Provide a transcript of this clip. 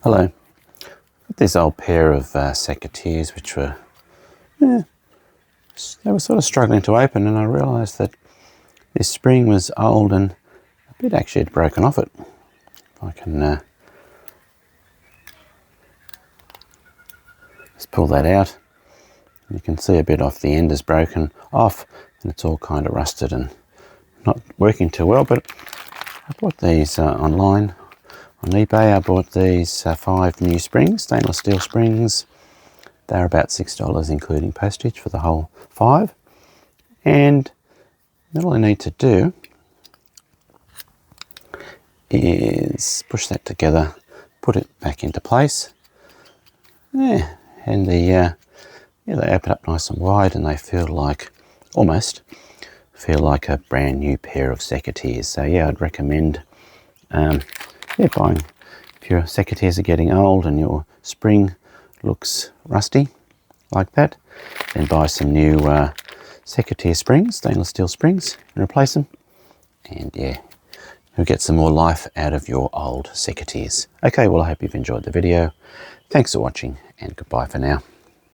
Hello. This old pair of Secateurs, which were, they were sort of struggling to open, and I realised that this spring was old and a bit actually had broken off it. If I can just pull that out, you can see a bit off the end is broken off, and it's all kind of rusted and not working too well. But I bought these online. On eBay, I bought these 5 new springs, stainless steel springs. They're about $6 including postage for the whole 5. And all I need to do is push that together, put it back into place. Yeah, and they open up nice and wide, and they feel like, almost feel like a brand new pair of Secateurs. So yeah, I'd recommend buying, if your Secateurs are getting old and your spring looks rusty like that, then buy some new Secateur springs, stainless steel springs, and replace them. And yeah, you'll get some more life out of your old Secateurs. Okay, well, I hope you've enjoyed the video. Thanks for watching, and goodbye for now.